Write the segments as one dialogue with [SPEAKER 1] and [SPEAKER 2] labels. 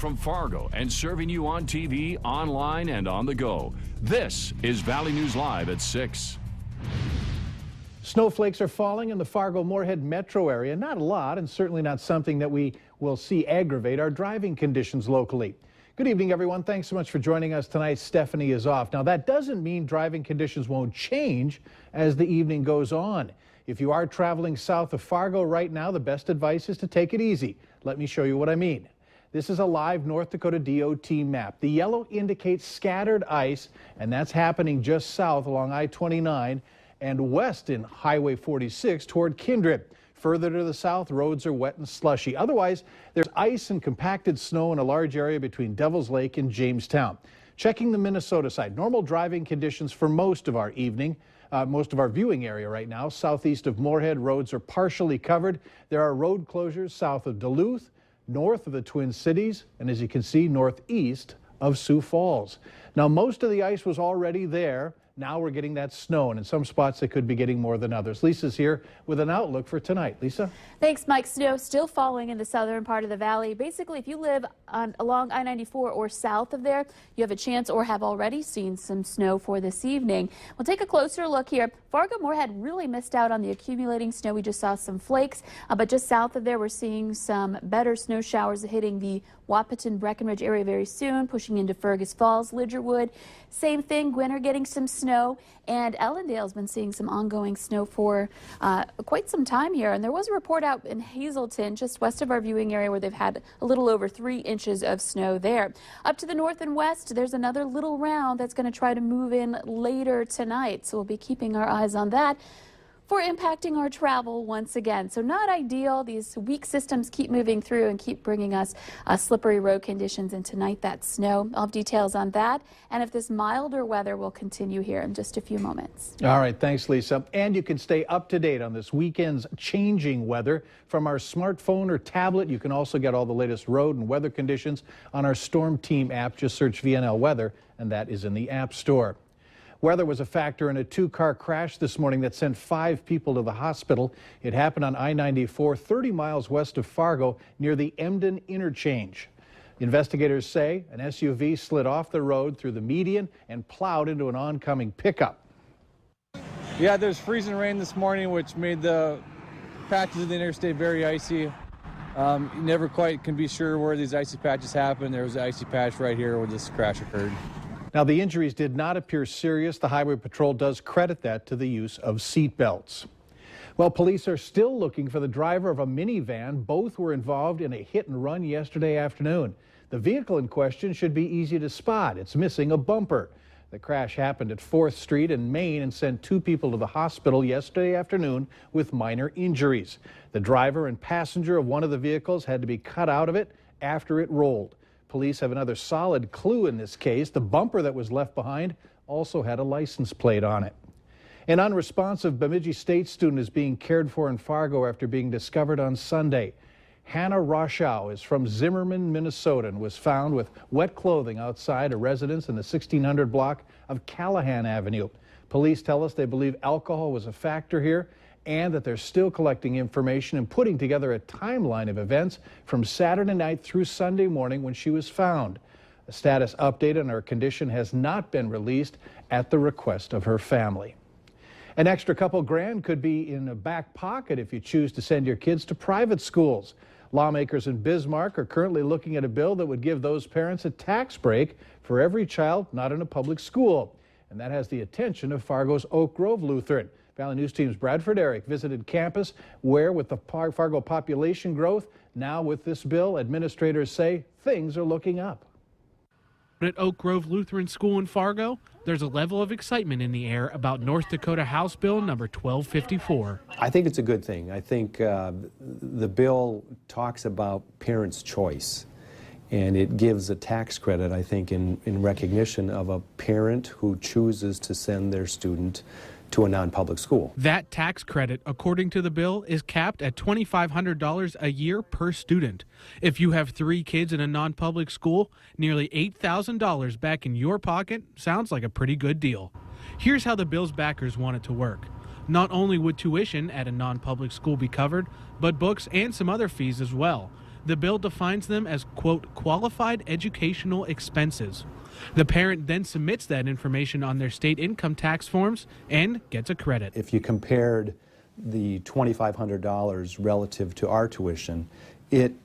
[SPEAKER 1] from Fargo and serving you on TV, online, and on the go. This is Valley News Live at 6.
[SPEAKER 2] Snowflakes are falling in the Fargo-Moorhead metro area. Not a lot, and certainly not something that we will see aggravate our driving conditions locally. Good evening, everyone. Thanks so much for joining us tonight. Stephanie is off. Now, that doesn't mean driving conditions won't change as the evening goes on. If you are traveling south of Fargo right now, the best advice is to take it easy. Let me show you what I mean. This is a live North Dakota DOT map. The yellow indicates scattered ice, and that's happening just south along I-29 and west in Highway 46 toward Kindred. Further to the south, roads are wet and slushy. Otherwise, there's ice and compacted snow in a large area between Devil's Lake and Jamestown. Checking the Minnesota side, normal driving conditions for most of our evening. Most of our viewing area right now. Southeast of Moorhead, roads are partially covered. There are road closures south of Duluth, north of the Twin Cities, and as you can see, northeast of Sioux Falls. Now, most of the ice was already there. Now we're getting that snow, and in some spots they could be getting more than others. Lisa's here with an outlook for tonight. Lisa?
[SPEAKER 3] Thanks, Mike. Snow still falling in the southern part of the valley. Basically, if you live along I-94 or south of there, you have a chance or have already seen some snow for this evening. We'll take a closer look here. Fargo-Moorhead really missed out on the accumulating snow. We just saw some flakes, but just south of there, we're seeing some better snow showers hitting the Wahpeton, Breckenridge area very soon, pushing into Fergus Falls, Lidgerwood. Same thing, Gwinner getting some snow, and Ellendale's been seeing some ongoing snow for quite some time here. And there was a report out in Hazelton, just west of our viewing area, where they've had a little over 3 inches of snow there. Up to the north and west, there's another little round that's going to try to move in later tonight, so we'll be keeping our eyes on that for impacting our travel once again. So not ideal. These weak systems keep moving through and keep bringing us slippery road conditions, and tonight that snow. I'll have details on that and if this milder weather will continue here in just a few moments.
[SPEAKER 2] All right, thanks, Lisa. And you can stay up to date on this weekend's changing weather from our smartphone or tablet. You can also get all the latest road and weather conditions on our Storm Team app. Just search VNL Weather, and that is in the App Store. Weather was a factor in a 2-car crash this morning that sent 5 people to the hospital. It happened on I-94, 30 miles west of Fargo, near the Emden interchange. Investigators say an SUV slid off the road through the median and plowed into an oncoming pickup.
[SPEAKER 4] Yeah, there's freezing rain this morning, which made the patches of the interstate very icy. You never quite can be sure where these icy patches happen. There was an icy patch right here where this crash occurred.
[SPEAKER 2] Now, the injuries did not appear serious. The Highway Patrol does credit that to the use of seat belts. Well, police are still looking for the driver of a minivan. Both were involved in a hit and run yesterday afternoon. The vehicle in question should be easy to spot. It's missing a bumper. The crash happened at 4th Street in Maine and sent 2 people to the hospital yesterday afternoon with minor injuries. The driver and passenger of one of the vehicles had to be cut out of it after it rolled. Police have another solid clue in this case. The bumper that was left behind also had a license plate on it. An unresponsive Bemidji State student is being cared for in Fargo after being discovered on Sunday. Hannah Rochow is from Zimmerman, Minnesota, and was found with wet clothing outside a residence in the 1600 block of Callahan Avenue. Police tell us they believe alcohol was a factor here, and that they're still collecting information and putting together a timeline of events from Saturday night through Sunday morning when she was found. A status update on her condition has not been released at the request of her family. An extra couple grand could be in a back pocket if you choose to send your kids to private schools. Lawmakers in Bismarck are currently looking at a bill that would give those parents a tax break for every child not in a public school. And that has the attention of Fargo's Oak Grove Lutheran. Valley News Team's Bradford Eric visited campus where, with the Fargo population growth, now with this bill, administrators say things are looking up.
[SPEAKER 5] At Oak Grove Lutheran School in Fargo, there's a level of excitement in the air about North Dakota House Bill number 1254.
[SPEAKER 6] I think it's a good thing. I think the bill talks about parents' choice, and it gives a tax credit, I think, in recognition of a parent who chooses to send their student to a non-public school.
[SPEAKER 5] That tax credit, according to the bill, is capped at $2,500 a year per student. If you have 3 kids in a non-public school, nearly $8,000 back in your pocket sounds like a pretty good deal. Here's how the bill's backers want it to work. Not only would tuition at a non-public school be covered, but books and some other fees as well. The bill defines them as, quote, qualified educational expenses. The parent then submits that information on their state income tax forms and gets a credit.
[SPEAKER 6] If you compared the $2,500 relative to our tuition, it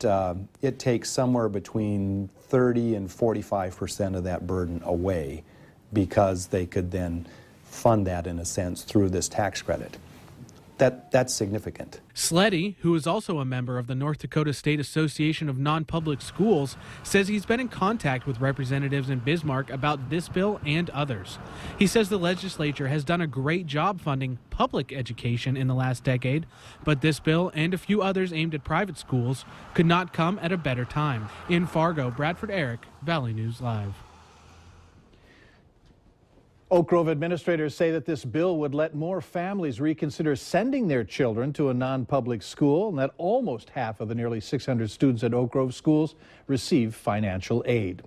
[SPEAKER 6] takes somewhere between 30 and 45% of that burden away, because they could then fund that, in a sense, through this tax credit. That's significant.
[SPEAKER 5] Sleddy, who is also a member of the North Dakota State Association of Non-Public Schools, says he's been in contact with representatives in Bismarck about this bill and others. He says the legislature has done a great job funding public education in the last decade, but this bill and a few others aimed at private schools could not come at a better time. In Fargo, Bradford Eric, Valley News Live.
[SPEAKER 2] Oak Grove administrators say that this bill would let more families reconsider sending their children to a non-public school, and that almost half of the nearly 600 students at Oak Grove schools receive financial aid.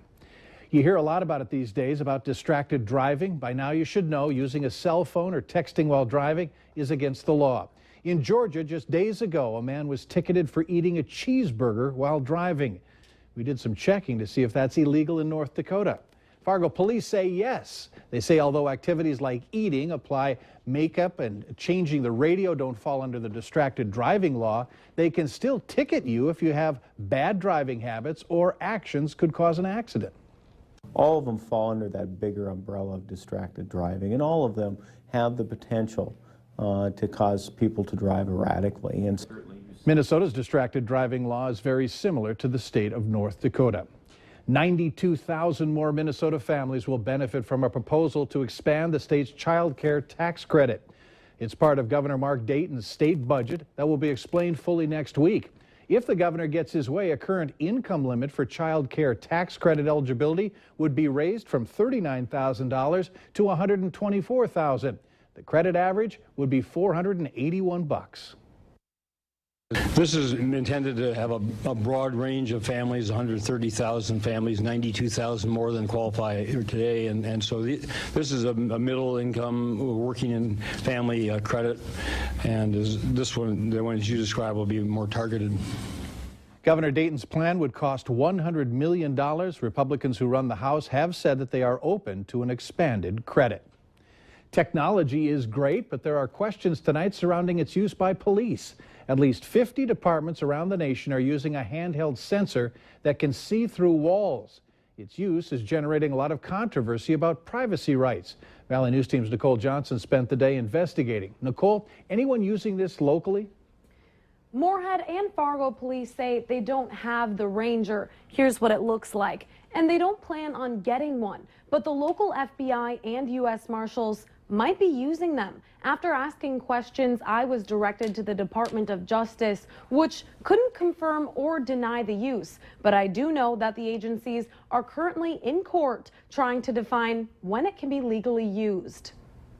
[SPEAKER 2] You hear a lot about it these days, about distracted driving. By now you should know using a cell phone or texting while driving is against the law. In Georgia, just days ago, a man was ticketed for eating a cheeseburger while driving. We did some checking to see if that's illegal in North Dakota. Fargo police say yes. They say although activities like eating, apply makeup, and changing the radio don't fall under the distracted driving law, they can still ticket you if you have bad driving habits or actions could cause an accident.
[SPEAKER 7] All of them fall under that bigger umbrella of distracted driving, and all of them have the potential to cause people to drive erratically. And
[SPEAKER 2] Minnesota's distracted driving law is very similar to the state of North Dakota. 92,000 more Minnesota families will benefit from a proposal to expand the state's child care tax credit. It's part of Governor Mark Dayton's state budget that will be explained fully next week. If the governor gets his way, a current income limit for child care tax credit eligibility would be raised from $39,000 to $124,000. The credit average would be $481.
[SPEAKER 8] This is intended to have a broad range of families, 130,000 families, 92,000 more than qualify here today, and so this is a middle income working in family credit, and this one, the one that you described, will be more targeted.
[SPEAKER 2] Governor Dayton's plan would cost $100 million. Republicans who run the House have said that they are open to an expanded credit. Technology is great, but there are questions tonight surrounding its use by police. At least 50 departments around the nation are using a handheld sensor that can see through walls. Its use is generating a lot of controversy about privacy rights. Valley News Team's Nicole Johnson spent the day investigating. Nicole, anyone using this locally?
[SPEAKER 9] Moorhead and Fargo police say they don't have the Ranger. Here's what it looks like. And they don't plan on getting one. But the local FBI and U.S. Marshals might be using them. After asking questions, I was directed to the Department of Justice, which couldn't confirm or deny the use. But I do know that the agencies are currently in court trying to define when it can be legally used.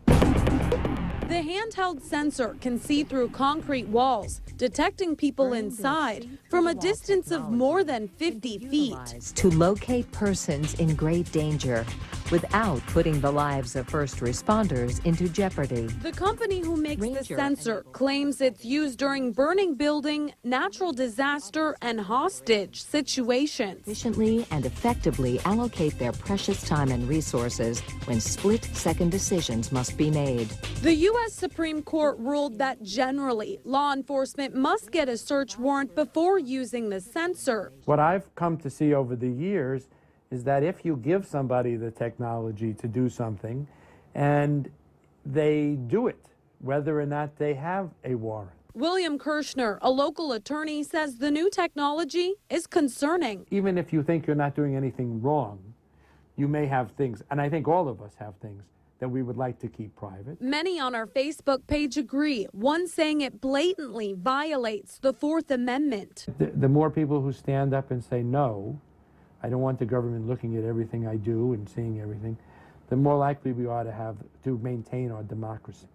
[SPEAKER 9] The handheld sensor can see through concrete walls, detecting people inside from a distance of more than 50 feet.
[SPEAKER 10] To locate persons in great danger without putting the lives of first responders into jeopardy.
[SPEAKER 9] The company who makes the sensor claims it's used during burning building, natural disaster, and hostage situations.
[SPEAKER 10] Efficiently and effectively allocate their precious time and resources when split-second decisions must be made.
[SPEAKER 9] The U.S. Supreme Court ruled that generally law enforcement must get a search warrant before using the sensor.
[SPEAKER 11] What I've come to see over the years is that if you give somebody the technology to do something and they do it, whether or not they have a warrant.
[SPEAKER 9] William Kirshner, a local attorney, says the new technology is concerning.
[SPEAKER 11] Even if you think you're not doing anything wrong, you may have things, and I think all of us have things, that we would like to keep private.
[SPEAKER 9] Many on our Facebook page agree, one saying it blatantly violates the Fourth Amendment.
[SPEAKER 11] The more people who stand up and say, no, I don't want the government looking at everything I do and seeing everything, the more likely we ought to have to maintain our democracy.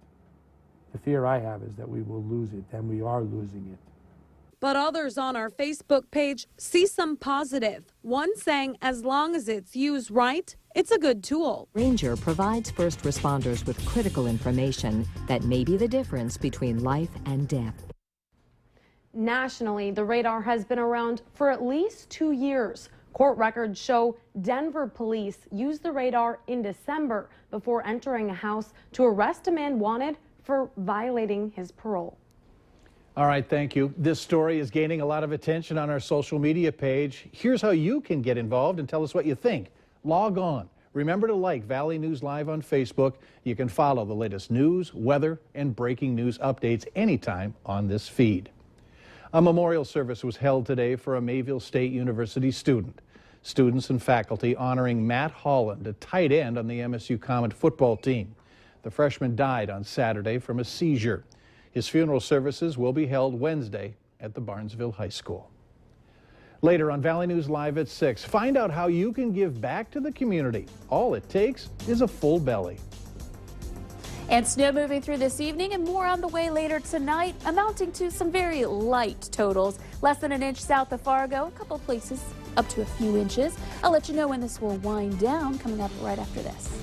[SPEAKER 11] The fear I have is that we will lose it, and we are losing it.
[SPEAKER 9] But others on our Facebook page see some positive. One saying as long as it's used right, it's a good tool.
[SPEAKER 10] Ranger provides first responders with critical information that may be the difference between life and death.
[SPEAKER 9] Nationally, the radar has been around for at least 2 years. Court records show Denver police used the radar in December before entering a house to arrest a man wanted for violating his parole.
[SPEAKER 2] All right, thank you. This story is gaining a lot of attention on our social media page. Here's how you can get involved and tell us what you think. Log on. Remember to like Valley News Live on Facebook. You can follow the latest news, weather, and breaking news updates anytime on this feed. A memorial service was held today for a Mayville State University student. Students and faculty honoring Matt Holland, a tight end on the MSU Comet football team. The freshman died on Saturday from a seizure. His funeral services will be held Wednesday at the Barnesville High School. Later on Valley News Live at 6, find out how you can give back to the community. All it takes is a full belly.
[SPEAKER 3] And snow moving through this evening and more on the way later tonight, amounting to some very light totals. Less than an inch south of Fargo, a couple places up to a few inches. I'll let you know when this will wind down coming up right after this.